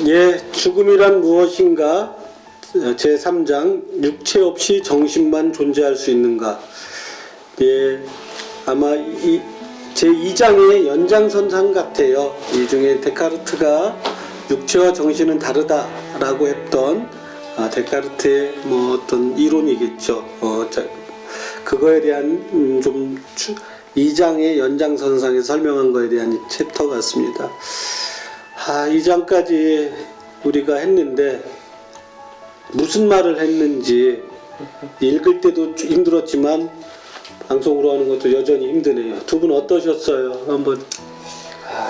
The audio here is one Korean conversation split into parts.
예, 죽음이란 무엇인가? 제3장 육체 없이 정신만 존재할 수 있는가? 예, 아마 이 제2장의 연장선상 같아요. 이 중에 데카르트가 육체와 정신은 다르다라고 했던 데카르트의 뭐 어떤 이론이겠죠. 그거에 대한 좀 2장의 연장선상에서 설명한 거에 대한 챕터 같습니다. 2장까지 우리가 했는데 무슨 말을 했는지 읽을 때도 힘들었지만 방송으로 하는 것도 여전히 힘드네요. 두 분 어떠셨어요? 한번.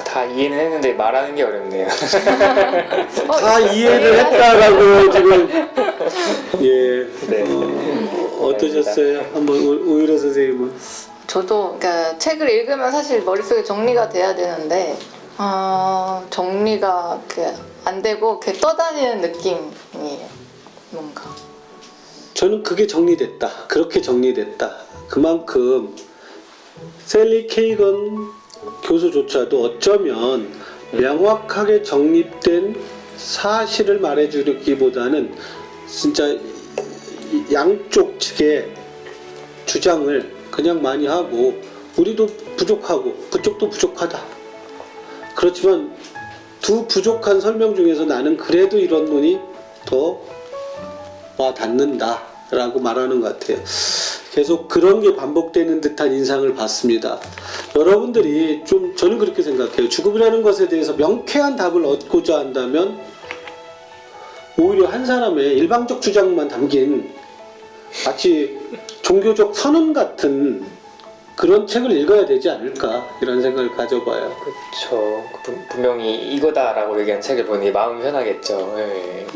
다 이해는 했는데 말하는 게 어렵네요. 다 이해를 했다라고 지금. 예. 네. 어떠셨어요? 한번 오유라 선생님은. 저도 그러니까 책을 읽으면 사실 머릿속에 정리가 돼야 되는데 정리가 안 되고 이렇게 떠다니는 느낌이에요. 뭔가. 저는 그게 정리됐다. 그렇게 정리됐다. 그만큼 셀리 케이건 교수조차도 어쩌면 명확하게 정립된 사실을 말해주기보다는 진짜 양쪽 측의 주장을 그냥 많이 하고 우리도 부족하고 그쪽도 부족하다. 그렇지만 두 부족한 설명 중에서 나는 그래도 이런 논이 더 와닿는다 라고 말하는 것 같아요. 계속 그런 게 반복되는 듯한 인상을 받습니다. 여러분들이 좀 저는 그렇게 생각해요. 죽음이라는 것에 대해서 명쾌한 답을 얻고자 한다면 오히려 한 사람의 일방적 주장만 담긴 마치 종교적 선언 같은 그런 책을 읽어야 되지 않을까 이런 생각을 가져봐요. 그렇죠. 분명히 이거다라고 얘기한 책을 보니 마음이 편하겠죠. 네.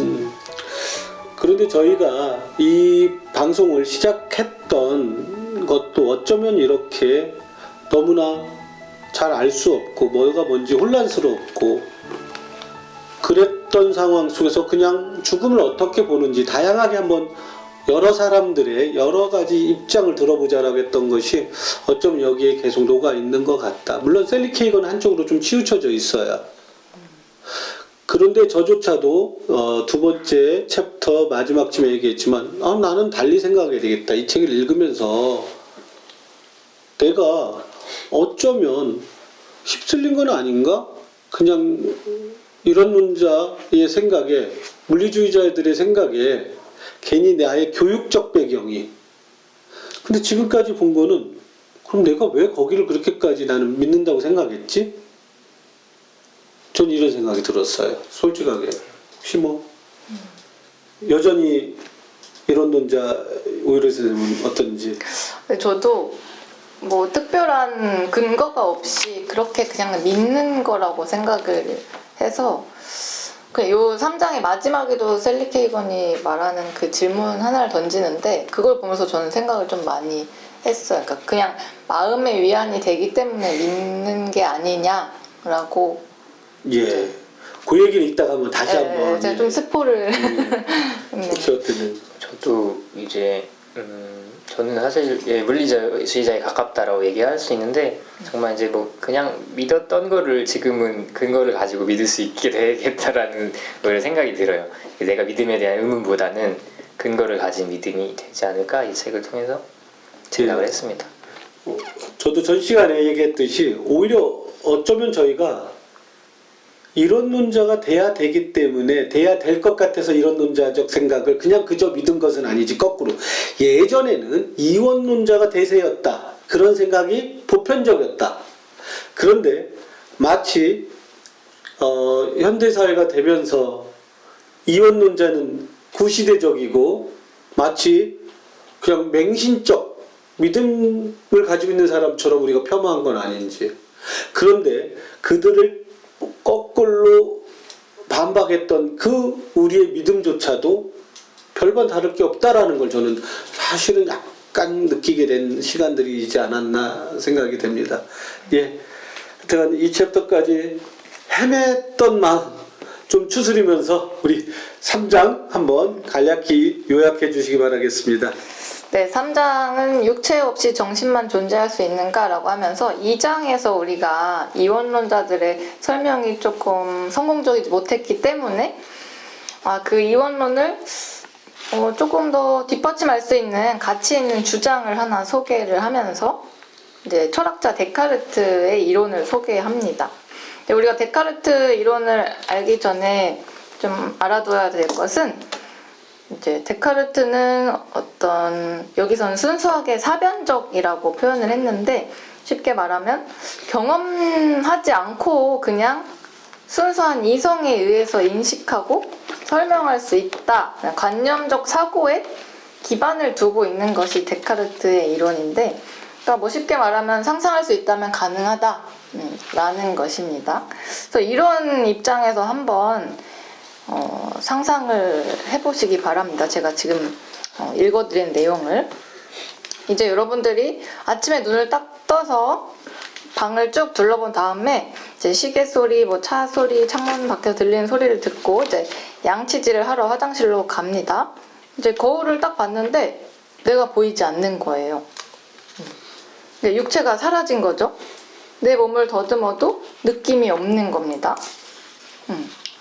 그런데 저희가 이 방송을 시작했던 것도 어쩌면 이렇게 너무나 잘 알 수 없고 뭐가 뭔지 혼란스럽고 그랬던 상황 속에서 그냥 죽음을 어떻게 보는지 다양하게 한번 여러 사람들의 여러 가지 입장을 들어보자라고 했던 것이 어쩌면 여기에 계속 녹아 있는 것 같다. 물론 셀리 케이건은 한쪽으로 좀 치우쳐져 있어요. 그런데 저조차도 두 번째 챕터 마지막쯤에 얘기했지만 나는 달리 생각해야 되겠다. 이 책을 읽으면서 내가 어쩌면 휩쓸린 건 아닌가? 그냥 이런 논자의 생각에 물리주의자들의 생각에 괜히 나의 교육적 배경이 근데 지금까지 본 거는 그럼 내가 왜 거기를 그렇게까지 나는 믿는다고 생각했지? 전 이런 생각이 들었어요. 솔직하게. 혹시 뭐 여전히 이런 논자 오히려 선생님은 어떤지. 저도 뭐 특별한 근거가 없이 그렇게 그냥 믿는 거라고 생각을 해서 요 3장의 마지막에도 셀리 케이건이 말하는 그 질문 하나를 던지는데 그걸 보면서 저는 생각을 좀 많이 했어요. 그러니까 그냥 마음의 위안이 되기 때문에 믿는 게 아니냐라고. 예. 그 얘기는 이따가 한번 다시 한번. 제가 좀 스포를. 혹시 어떠면? 저도 이제 저는 사실 물리주의자에 가깝다라고 얘기할 수 있는데 정말 이제 뭐 그냥 믿었던 거를 지금은 근거를 가지고 믿을 수 있게 되겠다라는 걸 생각이 들어요. 내가 믿음에 대한 의문보다는 근거를 가진 믿음이 되지 않을까 이 책을 통해서 생각을 했습니다. 저도 전 시간에 얘기했듯이 오히려 어쩌면 저희가 이런 논자가 돼야 되기 때문에 돼야 될 것 같아서 이런 논자적 생각을 그냥 그저 믿은 것은 아니지 거꾸로 예전에는 이원론자가 대세였다 그런 생각이 보편적이었다. 그런데 마치 현대사회가 되면서 이원론자는 구시대적이고 마치 그냥 맹신적 믿음을 가지고 있는 사람처럼 우리가 폄하한 건 아닌지. 그런데 그들을 거꾸로 반박했던 그 우리의 믿음조차도 별반 다를 게 없다라는 걸 저는 사실은 약간 느끼게 된 시간들이지 않았나 생각이 됩니다. 예, 하여튼 이 챕터까지 헤맸던 마음 좀 추스리면서 우리 3장 한번 간략히 요약해 주시기 바라겠습니다. 네, 3장은 육체 없이 정신만 존재할 수 있는가라고 하면서 2장에서 우리가 이원론자들의 설명이 조금 성공적이지 못했기 때문에 그 이원론을 조금 더 뒷받침할 수 있는 가치 있는 주장을 하나 소개를 하면서 이제 철학자 데카르트의 이론을 소개합니다. 우리가 데카르트 이론을 알기 전에 좀 알아둬야 될 것은 이제 데카르트는 여기서는 순수하게 사변적이라고 표현을 했는데 쉽게 말하면 경험하지 않고 그냥 순수한 이성에 의해서 인식하고 설명할 수 있다. 관념적 사고에 기반을 두고 있는 것이 데카르트의 이론인데 그러니까 뭐 쉽게 말하면 상상할 수 있다면 가능하다 라는 것입니다. 그래서 이런 입장에서 한번 상상을 해보시기 바랍니다. 제가 지금 읽어드린 내용을 이제 여러분들이 아침에 눈을 딱 떠서 방을 쭉 둘러본 다음에 이제 시계 소리, 뭐 차 소리, 창문 밖에서 들리는 소리를 듣고 이제 양치질을 하러 화장실로 갑니다. 이제 거울을 딱 봤는데 내가 보이지 않는 거예요. 육체가 사라진 거죠. 내 몸을 더듬어도 느낌이 없는 겁니다.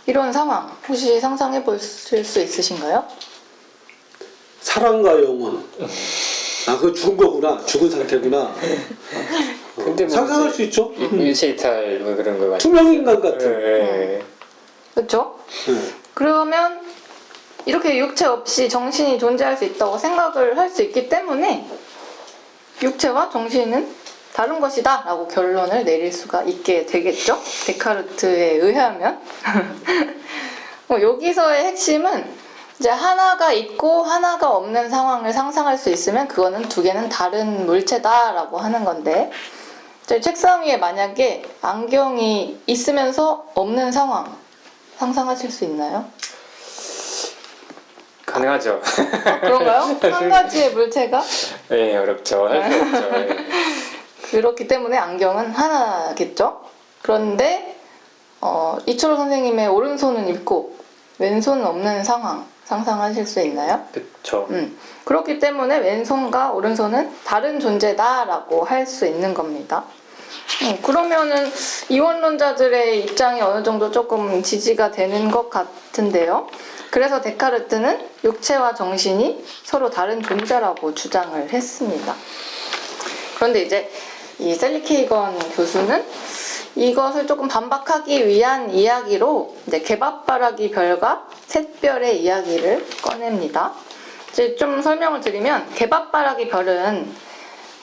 이런 상황 혹시 상상해 보실 수 있으신가요? 사랑과 영혼. 그거 죽은 거구나. 죽은 상태구나. 근데 뭐 상상할 수 있죠? 유체 이탈 뭐 그런 거 투명인간 같은. 예. 그렇죠? 그러면 이렇게 육체 없이 정신이 존재할 수 있다고 생각을 할 수 있기 때문에 육체와 정신은 다른 것이다 라고 결론을 내릴 수가 있게 되겠죠? 데카르트에 의하면. 여기서의 핵심은 이제 하나가 있고 하나가 없는 상황을 상상할 수 있으면 그거는 두 개는 다른 물체다 라고 하는 건데 제 책상 위에 만약에 안경이 있으면서 없는 상황 상상하실 수 있나요? 가능하죠. 그런가요? 한 가지의 물체가? 네, 어렵죠. 할 수 없죠. 예. 그렇기 때문에 안경은 하나겠죠? 그런데 이철호 선생님의 오른손은 있고 왼손은 없는 상황 상상하실 수 있나요? 그렇죠. 그렇기 때문에 왼손과 오른손은 다른 존재다라고 할 수 있는 겁니다. 그러면은 이원론자들의 입장이 어느 정도 조금 지지가 되는 것 같은데요. 그래서 데카르트는 육체와 정신이 서로 다른 존재라고 주장을 했습니다. 그런데 이제 이 셀리케이건 교수는 이것을 조금 반박하기 위한 이야기로 이제 개밥바라기 별과 샛별의 이야기를 꺼냅니다. 이제 좀 설명을 드리면 개밥바라기 별은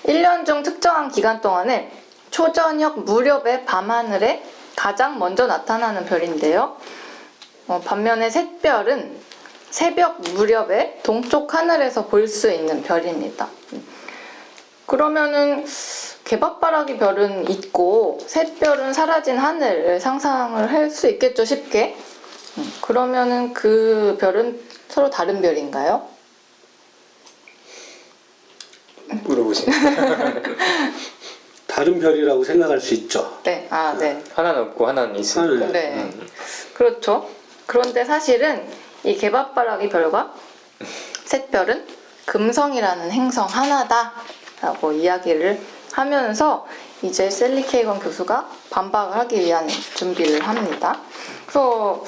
1년 중 특정한 기간 동안에 초저녁 무렵의 밤하늘에 가장 먼저 나타나는 별인데요. 반면에 샛별은 새벽 무렵에 동쪽 하늘에서 볼 수 있는 별입니다. 그러면은 개밥바라기 별은 있고 샛별은 사라진 하늘을 상상을 할 수 있겠죠, 쉽게. 그러면은 그 별은 서로 다른 별인가요? 물어보시네. 다른 별이라고 생각할 수 있죠. 네, 네. 하나는 없고 하나는 있으니까. 네. 그렇죠. 그런데 사실은 이 개밥바라기 별과 샛별은 금성이라는 행성 하나다라고 이야기를 하면서 이제 셀리케이건 교수가 반박을 하기 위한 준비를 합니다. 그래서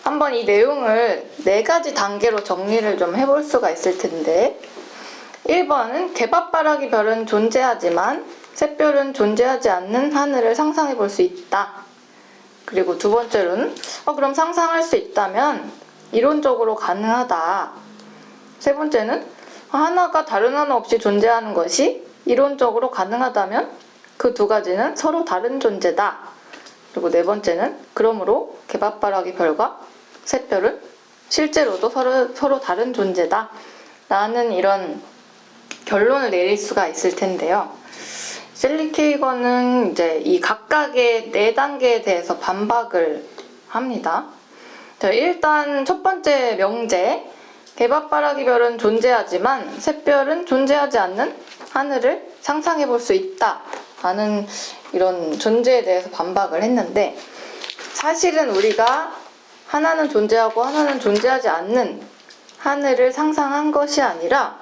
한번 이 내용을 4가지 단계로 정리를 좀 해볼 수가 있을 텐데 1번은 개밥바라기 별은 존재하지만 샛별은 존재하지 않는 하늘을 상상해 볼 수 있다. 그리고 2번째로는 그럼 상상할 수 있다면 이론적으로 가능하다. 3번째는 하나가 다른 하나 없이 존재하는 것이 이론적으로 가능하다면 그 2가지는 서로 다른 존재다. 그리고 4번째는 그러므로 개밥바라기 별과 샛별은 실제로도 서로 다른 존재다. 라는 이런 결론을 내릴 수가 있을 텐데요. 셀리케이건은 이제 이 각각의 4단계에 대해서 반박을 합니다. 일단 첫 번째 명제, 개밥바라기 별은 존재하지만 샛별은 존재하지 않는 하늘을 상상해 볼 수 있다 라는 이런 존재에 대해서 반박을 했는데 사실은 우리가 하나는 존재하고 하나는 존재하지 않는 하늘을 상상한 것이 아니라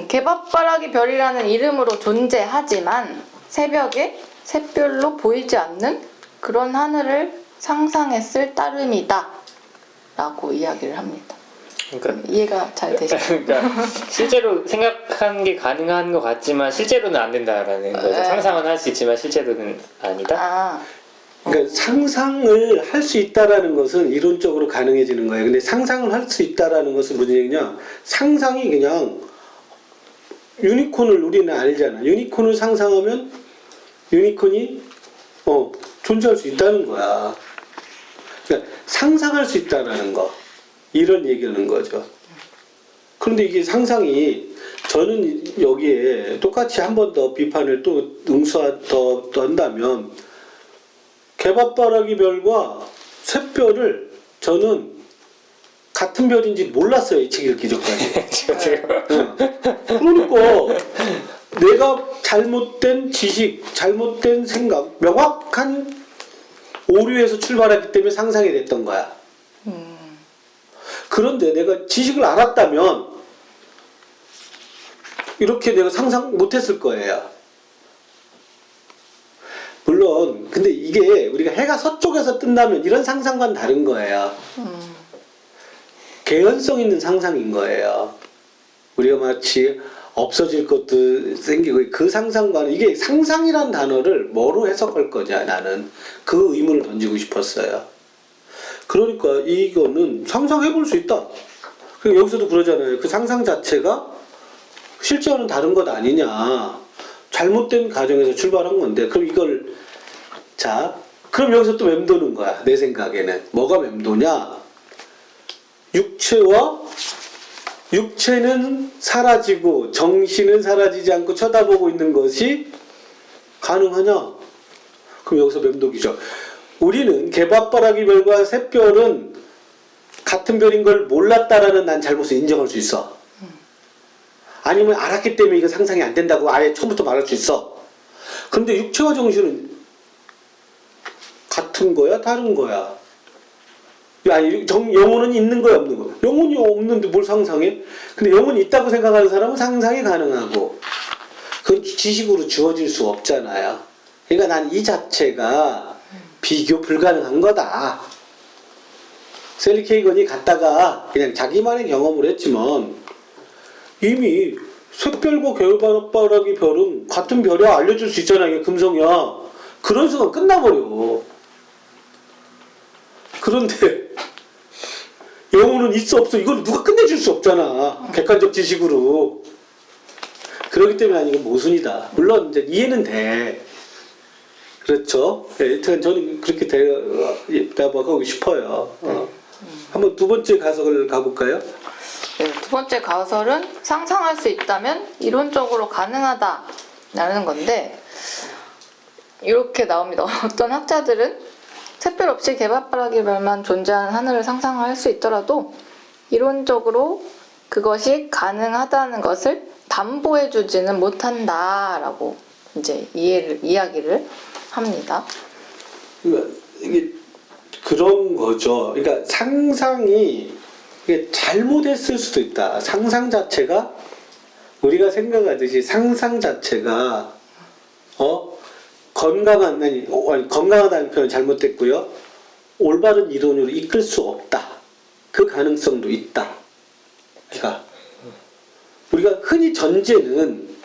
개밥바라기 별이라는 이름으로 존재하지만 새벽에 샛별로 보이지 않는 그런 하늘을 상상했을 따름이다 라고 이야기를 합니다. 그러니까 이해가 잘 되시나요? 그러니까 실제로 생각하는 게 가능한 것 같지만 실제로는 안 된다라는 거죠. 네. 상상은 할 수 있지만 실제로는 아니다. 아, 그러니까 상상을 할 수 있다라는 것은 이론적으로 가능해지는 거예요. 근데 상상을 할 수 있다라는 것은 무슨 얘기냐? 상상이 그냥 유니콘을 우리는 알잖아. 유니콘을 상상하면 유니콘이 존재할 수 있다는 거야. 그러니까 상상할 수 있다라는 거. 이런 얘기하는 거죠. 그런데 이게 상상이 저는 여기에 똑같이 한 번 더 비판을 또 더 한다면 개밥바라기 별과 샛별을 저는 같은 별인지 몰랐어요. 이 책 읽기 전까지. 그러니까 내가 잘못된 지식, 잘못된 생각, 명확한 오류에서 출발했기 때문에 상상이 됐던 거야. 그런데 내가 지식을 알았다면 이렇게 내가 상상 못했을 거예요. 물론 근데 이게 우리가 해가 서쪽에서 뜬다면 이런 상상과는 다른 거예요. 개연성 있는 상상인 거예요. 우리가 마치 없어질 것도 생기고 그 상상과는 이게 상상이란 단어를 뭐로 해석할 거냐 나는 그 의문을 던지고 싶었어요. 그러니까 이거는 상상해 볼 수 있다. 그러니까 여기서도 그러잖아요. 그 상상 자체가 실제와는 다른 것 아니냐. 잘못된 가정에서 출발한 건데 그럼 이걸 그럼 여기서 또 맴도는 거야. 내 생각에는 뭐가 맴도냐. 육체는 사라지고 정신은 사라지지 않고 쳐다보고 있는 것이 가능하냐? 그럼 여기서 맴도기죠. 우리는 개밥바라기 별과 샛별은 같은 별인 걸 몰랐다라는 난 잘못을 인정할 수 있어. 아니면 알았기 때문에 이거 상상이 안 된다고 아예 처음부터 말할 수 있어. 그런데 육체와 정신은 같은 거야? 다른 거야? 영혼은 있는 거야? 없는 거야? 영혼이 없는데 뭘 상상해? 근데 영혼이 있다고 생각하는 사람은 상상이 가능하고 그건 지식으로 주어질 수 없잖아요. 그러니까 난 이 자체가 비교 불가능한 거다. 셀리 케이건이 갔다가 그냥 자기만의 경험을 했지만 이미 샛별과 개밥바라기 별은 같은 별이야 알려줄 수 있잖아. 이게 금성이야. 그런 순간 끝나버려. 그런데 영혼은 있어 없어 이걸 누가 끝내줄 수 없잖아. 객관적 지식으로. 그렇기 때문에 이건 모순이다. 물론 이제 이해는 돼. 그렇죠. 하여튼 저는 그렇게 대답하고 싶어요. 한번 두 번째 가설을 가볼까요? 네, 두 번째 가설은 상상할 수 있다면 이론적으로 가능하다라는 건데 이렇게 나옵니다. 어떤 학자들은 샛별 없이 개밥바라기 별만 존재하는 하늘을 상상할 수 있더라도 이론적으로 그것이 가능하다는 것을 담보해주지는 못한다라고 이제 이야기를 합니다. 그러니까 이게 그런 거죠. 그러니까 상상이 이게 잘못했을 수도 있다. 상상 자체가 우리가 생각하듯이 상상 자체가 건강하다는 표현 잘못됐고요. 올바른 이론으로 이끌 수 없다. 그 가능성도 있다. 그러니까 우리가 흔히 전제는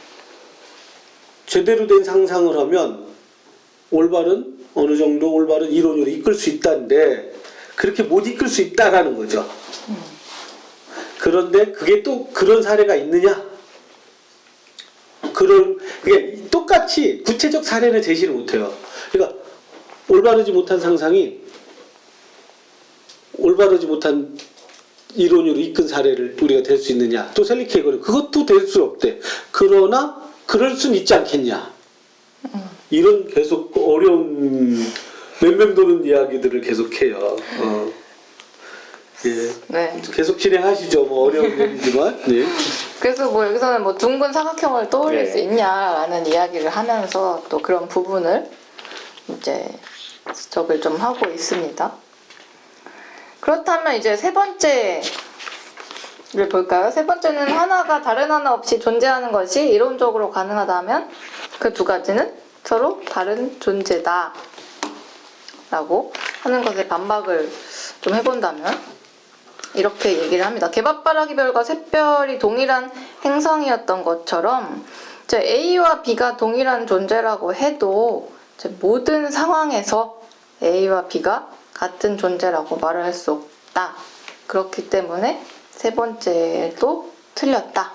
제대로 된 상상을 하면 어느 정도 올바른 이론으로 이끌 수 있다는데 그렇게 못 이끌 수 있다라는 거죠. 그런데 그게 또 그런 사례가 있느냐? 그게 똑같이 구체적 사례는 제시를 못해요. 그러니까 올바르지 못한 상상이 올바르지 못한 이론으로 이끈 사례를 우리가 될 수 있느냐? 또 셀리 케이건은 그것도 될 수 없대. 그러나 그럴 수는 있지 않겠냐? 이런 계속 어려운 맴맴도는 이야기들을 계속해요. 예. 네. 계속 진행하시죠. 뭐 어려운 얘기지만. 네. 그래서 뭐 여기서는 뭐 둥근 사각형을 떠올릴 네. 수 있냐라는 이야기를 하면서 또 그런 부분을 이제 지적을 좀 하고 있습니다. 그렇다면 이제 세 번째 볼까요? 세 번째는 하나가 다른 하나 없이 존재하는 것이 이론적으로 가능하다면 그 두 가지는 서로 다른 존재다 라고 하는 것에 반박을 좀 해본다면 이렇게 얘기를 합니다. 개밥바라기별과 샛별이 동일한 행성이었던 것처럼 이제 A와 B가 동일한 존재라고 해도 이제 모든 상황에서 A와 B가 같은 존재라고 말을 할 수 없다. 그렇기 때문에 세 번째도 틀렸다.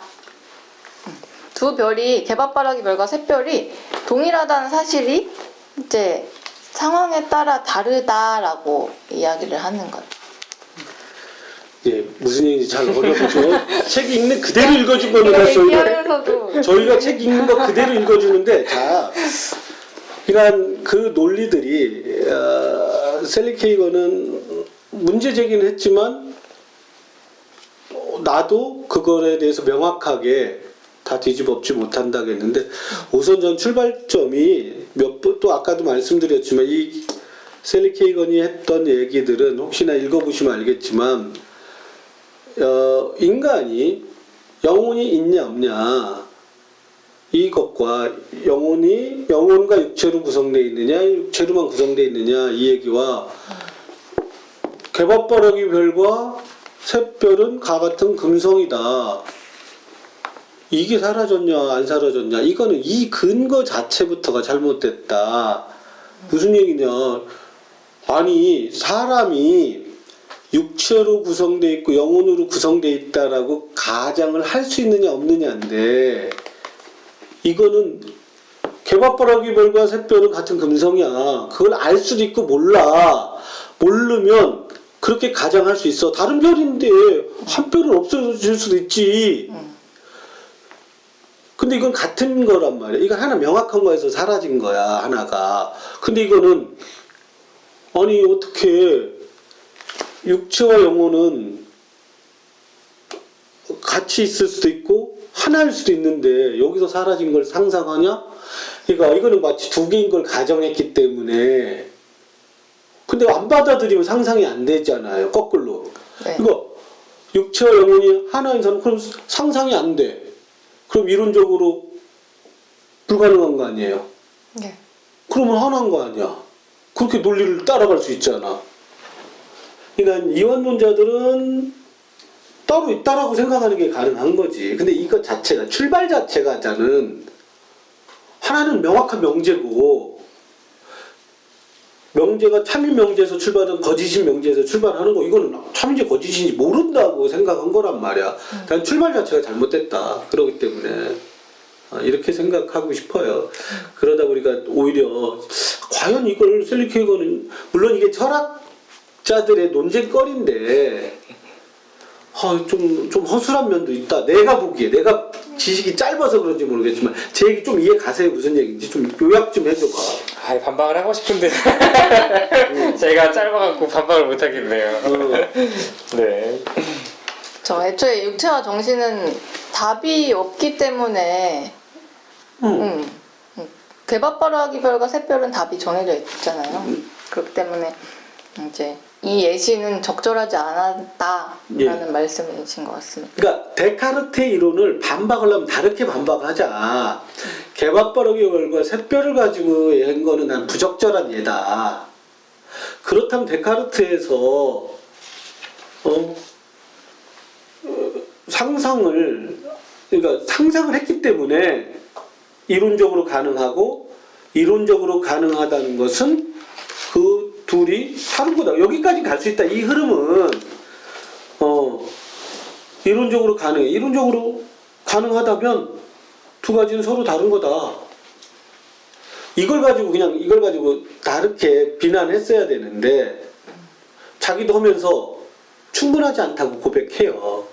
두 별이 개밥바라기별과 샛별이 동일하다는 사실이 이제 상황에 따라 다르다라고 이야기를 하는 거예요. 예, 무슨 얘기인지 잘 어렵죠. 책 읽는 그대로 읽어준 겁니다. 얘기하면서도 저희가 책 읽는 거 그대로 읽어주는데, 자, 이러한 그 논리들이 셀리 케이건은 문제 제기는 했지만 나도 그거에 대해서 명확하게 다 뒤집어엎지 못한다겠는데, 우선 전 출발점이 몇 번 또 아까도 말씀드렸지만 이 셀리 케이건이 했던 얘기들은 혹시나 읽어보시면 알겠지만 인간이 영혼이 있냐 없냐 이것과 영혼과 육체로 구성되어 있느냐 육체로만 구성되어 있느냐 이 얘기와 개밥바라기 별과 샛별은 같은 금성이다. 이게 사라졌냐 안 사라졌냐 이거는 이 근거 자체부터가 잘못됐다. 무슨 얘기냐, 아니 사람이 육체로 구성되어 있고 영혼으로 구성되어 있다라고 가정을 할 수 있느냐 없느냐인데, 이거는 개밥바라기 별과 샛별은 같은 금성이야. 그걸 알 수도 있고 모르면 그렇게 가정할 수 있어. 다른 별인데 한 별은 없어질 수도 있지. 근데 이건 같은 거란 말이야. 이거 하나 명확한 거에서 사라진 거야, 하나가. 근데 이거는 아니 어떻게 육체와 영혼은 같이 있을 수도 있고 하나일 수도 있는데 여기서 사라진 걸 상상하냐? 그러니까 이거는 마치 두 개인 걸 가정했기 때문에, 근데 안 받아들이면 상상이 안 되잖아요. 거꾸로. 네. 이거 육체와 영혼이 하나인 사람 그럼 상상이 안 돼. 그럼 이론적으로 불가능한 거 아니에요? 네. 그러면 하나인 거 아니야? 그렇게 논리를 따라갈 수 있잖아. 그러니까 이원론자들은 따로 있다라고 생각하는 게 가능한 거지. 근데 이것 자체가, 출발 자체가 저는 하나는 명확한 명제고, 명제가 참인 명제에서 출발한 거짓인 명제에서 출발하는 거, 이거는 참인지 거짓인지 모른다고 생각한 거란 말이야. 난 출발 자체가 잘못됐다. 그러기 때문에 이렇게 생각하고 싶어요. 그러다 보니까 오히려 과연 이걸 셀리 케이건은, 물론 이게 철학자들의 논쟁거리인데 좀 허술한 면도 있다. 내가 보기에, 내가 지식이 짧아서 그런지 모르겠지만 제 얘기 좀 이해 가세요. 무슨 얘기인지 좀 요약 좀 해줘봐. 아, 반박을 하고 싶은데 제가 짧아갖고 반박을 못 하겠네요. 네. 저 애초에 육체와 정신은 답이 없기 때문에 개밥바라기 별과 샛별은 답이 정해져 있잖아요. 그렇기 때문에 이제 이 예시는 적절하지 않았다라는 말씀이신 것 같습니다. 그러니까 데카르트의 이론을 반박하려면 다르게 반박하자. 개밥바라기 별과 샛별을 가지고 한 거는 난 부적절한 예다. 그렇다면 데카르트에서 그러니까 상상을 했기 때문에 이론적으로 가능하고, 이론적으로 가능하다는 것은 그 둘이 다른 거다. 여기까지 갈 수 있다. 이 흐름은 이론적으로 가능해. 이론적으로 가능하다면 두 가지는 서로 다른 거다. 이걸 가지고 다르게 비난했어야 되는데 자기도 하면서 충분하지 않다고 고백해요.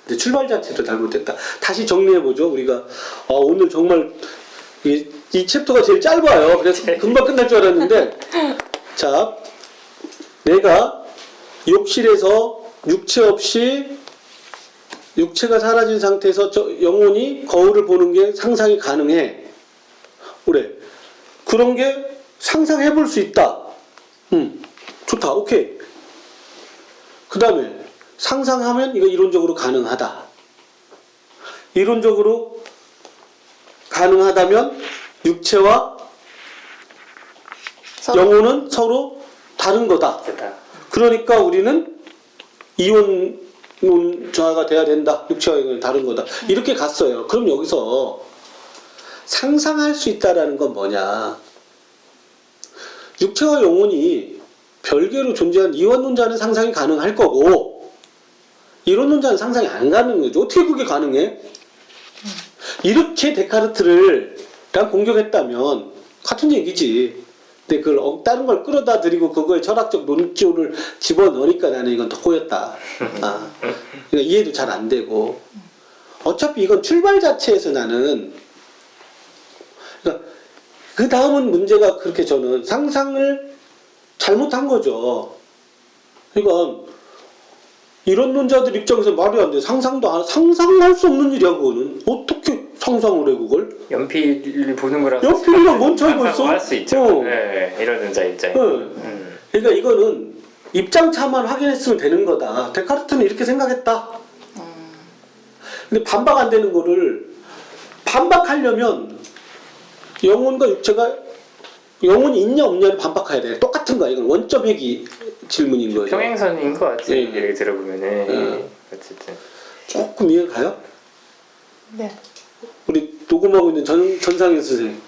근데 출발 자체도 잘못됐다. 다시 정리해보죠. 우리가 오늘 정말 이 챕터가 제일 짧아요. 그래서 금방 끝날 줄 알았는데, 자, 내가 욕실에서 육체 없이 육체가 사라진 상태에서 영혼이 거울을 보는 게 상상이 가능해. 그래. 그런 게 상상해 볼 수 있다. 좋다. 오케이. 그 다음에 상상하면 이거 이론적으로 가능하다. 이론적으로 가능하다면 육체와 서로 영혼은 서로 다른 거다. 됐다. 그러니까 우리는 이혼자가 돼야 된다. 육체와 영혼은 다른 거다. 이렇게 갔어요. 그럼 여기서 상상할 수 있다라는 건 뭐냐? 육체와 영혼이 별개로 존재한 이원론자는 상상이 가능할 거고 이론론자는 상상이 안 가능한 거죠. 어떻게 그게 가능해? 이렇게 데카르트를 공격했다면 같은 얘기지. 근데 그걸 다른 걸 끌어다 드리고 그거에 철학적 논조를 집어넣으니까 나는 이건 더 꼬였다. 그러니까 이해도 잘 안 되고 어차피 이건 출발 자체에서 나는 그러니까 그 다음은 문제가 그렇게 저는 상상을 잘못한 거죠. 그러니까 이론론자들 입장에서 말이 안 돼. 상상할 수 없는 일이야 그거는. 어떻게 상상을 해 그걸? 연필을 보는 거랑 연필이랑 뭔 차이가 있어? 할 수 있죠. 어. 네, 이런 문자 입장에. 그러니까 이거는 입장차만 확인했으면 되는 거다. 데카르트는 이렇게 생각했다. 근데 반박 안 되는 거를 반박하려면 영혼과 육체가 영혼이 있냐 없냐를 반박해야 돼. 똑같은 거야. 이건 원점 회귀 질문인 거죠. 평행선인 것 같아요. 예. 얘기 들어보면은 어쨌든 조금 이해 가요? 네. 우리 녹음하고 있는 전상현 선생님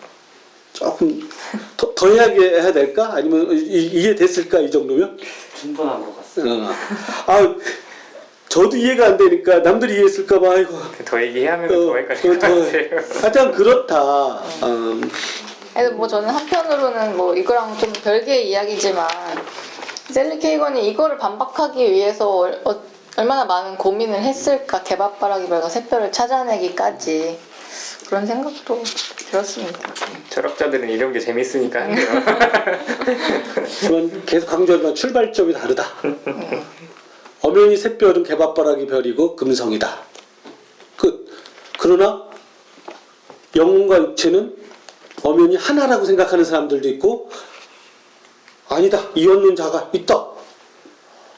조금 더 해야 될까? 아니면 이해됐을까 이 정도면? 충분한 것 같습니다. 저도 이해가 안 되니까 남들이 이해했을까봐 아이고. 더 얘기하면 더 헷갈릴 것 같아요. 하여튼 그렇다. 그래서 뭐 저는 한편으로는 뭐 이거랑 좀 별개의 이야기지만 셀리 케이건이 이거를 반박하기 위해서 얼마나 많은 고민을 했을까. 개밥바라기 별과 새별을 찾아내기까지 그런 생각도 들었습니다. 철학자들은 이런 게 재밌으니까 한대요. 하지만 계속 강조하지만 출발점이 다르다. 엄연히 샛별은 개밥바라기 별이고 금성이다. 끝. 그러나 영혼과 육체는 엄연히 하나라고 생각하는 사람들도 있고 아니다. 이원론자가 있다.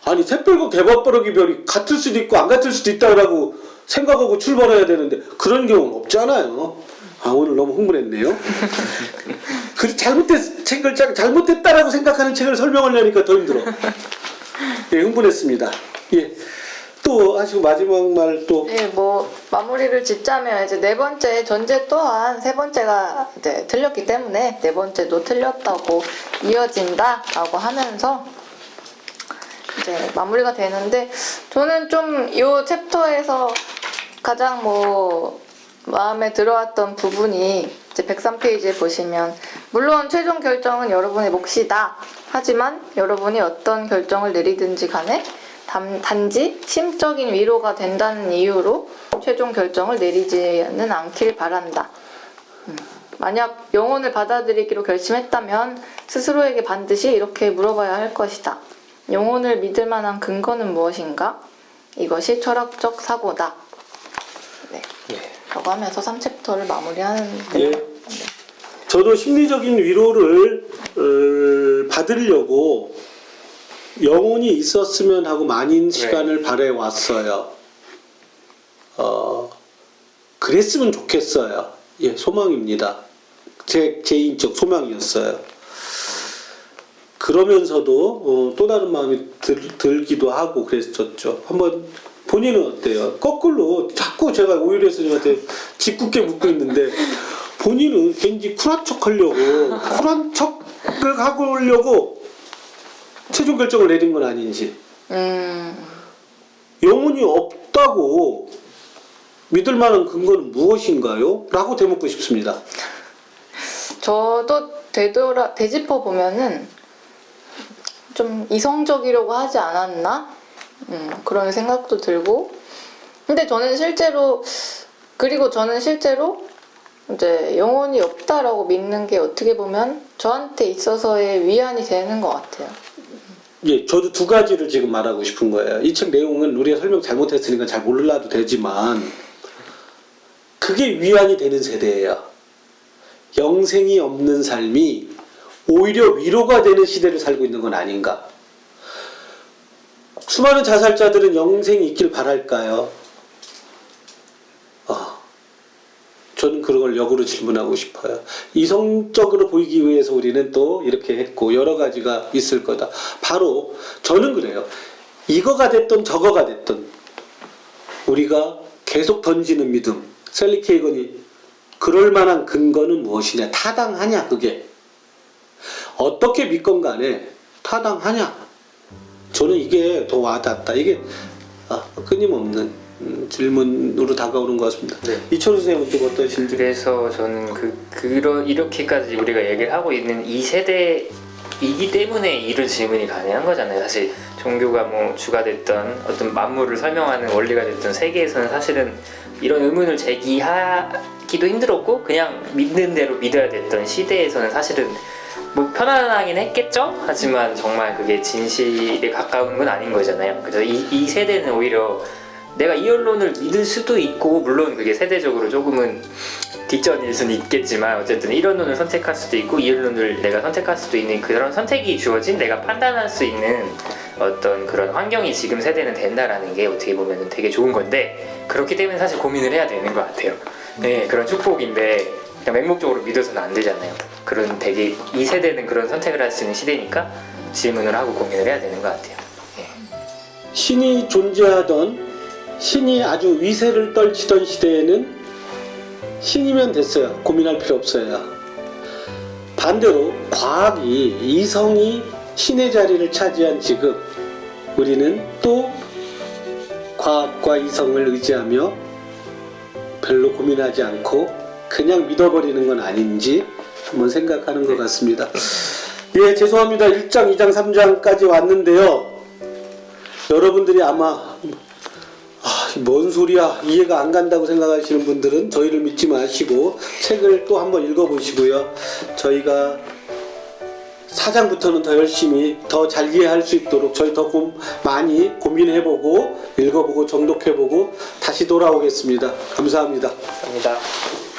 아니 샛별과 개밥바라기 별이 같을 수도 있고 안 같을 수도 있다라고 생각하고 출발해야 되는데 그런 경우는 없잖아요. 오늘 너무 흥분했네요. 잘못됐다라고 생각하는 책을 설명을 하니까 더 힘들어. 예, 흥분했습니다. 예. 또 하시고 마지막 말 또. 네, 뭐 마무리를 짓자면 이제 네 번째 전제 또한 세 번째가 이제 틀렸기 때문에 네 번째도 틀렸다고 이어진다라고 하면서 이제 마무리가 되는데 저는 좀 이 챕터에서 가장 뭐 마음에 들어왔던 부분이 이제 103페이지에 보시면 물론 최종 결정은 여러분의 몫이다. 하지만 여러분이 어떤 결정을 내리든지 간에 단지 심적인 위로가 된다는 이유로 최종 결정을 내리지는 않길 바란다. 만약 영혼을 받아들이기로 결심했다면 스스로에게 반드시 이렇게 물어봐야 할 것이다. 영혼을 믿을 만한 근거는 무엇인가? 이것이 철학적 사고다. 네. 라고 하면서 3챕터를 마무리하는데요. 예. 저도 심리적인 위로를 받으려고 영혼이 있었으면 하고 많은 시간을 바래왔어요. 그랬으면 좋겠어요. 예, 소망입니다. 제 개인적 소망이었어요. 그러면서도 또 다른 마음이 들기도 하고 그랬었죠. 한번 본인은 어때요? 거꾸로 자꾸 제가 오히려 선생님한테 짓궂게 묻고 있는데 본인은 왠지 쿨한 척 하려고 쿨한 척을 하고 오려고 최종 결정을 내린 건 아닌지 영혼이 없다고 믿을 만한 근거는 무엇인가요? 라고 되묻고 싶습니다. 저도 되짚어 보면은 좀 이성적이려고 하지 않았나? 그런 생각도 들고 근데 저는 실제로 이제 영혼이 없다라고 믿는 게 어떻게 보면 저한테 있어서의 위안이 되는 것 같아요. 예, 저도 두 가지를 지금 말하고 싶은 거예요. 이 책 내용은 우리가 설명 잘못했으니까 잘 몰라도 되지만 그게 위안이 되는 세대예요. 영생이 없는 삶이 오히려 위로가 되는 시대를 살고 있는 건 아닌가. 수많은 자살자들은 영생이 있길 바랄까요? 저는 그런 걸 역으로 질문하고 싶어요. 이성적으로 보이기 위해서 우리는 또 이렇게 했고 여러 가지가 있을 거다. 바로 저는 그래요. 이거가 됐든 저거가 됐든 우리가 계속 던지는 믿음. 셀리 케이건이 그럴 만한 근거는 무엇이냐? 타당하냐 그게? 어떻게 믿건 간에 타당하냐? 저는 이게 더 와닿았다. 이게 끊임없는 질문으로 다가오는 것 같습니다. 네. 이철우 선생님은 또 어떠신지? 그래서 저는 그런 이렇게까지 우리가 얘기를 하고 있는 이 세대이기 때문에 이런 질문이 가능한 거잖아요. 사실 종교가 뭐 주가 됐던 어떤 만물을 설명하는 원리가 됐던 세계에서는 사실은 이런 의문을 제기하기도 힘들었고 그냥 믿는 대로 믿어야 됐던 시대에서는 사실은 뭐 편안하긴 했겠죠? 하지만 정말 그게 진실에 가까운 건 아닌 거잖아요. 그래서 이 세대는 오히려 내가 이 언론을 믿을 수도 있고 물론 그게 세대적으로 조금은 뒷전일 수는 있겠지만 어쨌든 이 언론을 선택할 수도 있고 이 언론을 내가 선택할 수도 있는 그런 선택이 주어진 내가 판단할 수 있는 어떤 그런 환경이 지금 세대는 된다라는 게 어떻게 보면 되게 좋은 건데 그렇기 때문에 사실 고민을 해야 되는 것 같아요. 네, 그런 축복인데 그냥 맹목적으로 믿어서는 안 되잖아요. 그런 되게 이 세대는 그런 선택을 할 수 있는 시대니까 질문을 하고 고민을 해야 되는 것 같아요. 네. 신이 존재하던 신이 아주 위세를 떨치던 시대에는 신이면 됐어요. 고민할 필요 없어요. 반대로 과학이 이성이 신의 자리를 차지한 지금 우리는 또 과학과 이성을 의지하며 별로 고민하지 않고 그냥 믿어버리는 건 아닌지 한번 생각하는 것 같습니다. 예, 죄송합니다. 1장, 2장, 3장까지 왔는데요. 여러분들이 아마 뭔 소리야 이해가 안 간다고 생각하시는 분들은 저희를 믿지 마시고 책을 또 한번 읽어보시고요. 저희가 4장부터는 더 열심히 더 잘 이해할 수 있도록 저희 더 많이 고민해보고 읽어보고 정독해보고 다시 돌아오겠습니다. 감사합니다. 감사합니다.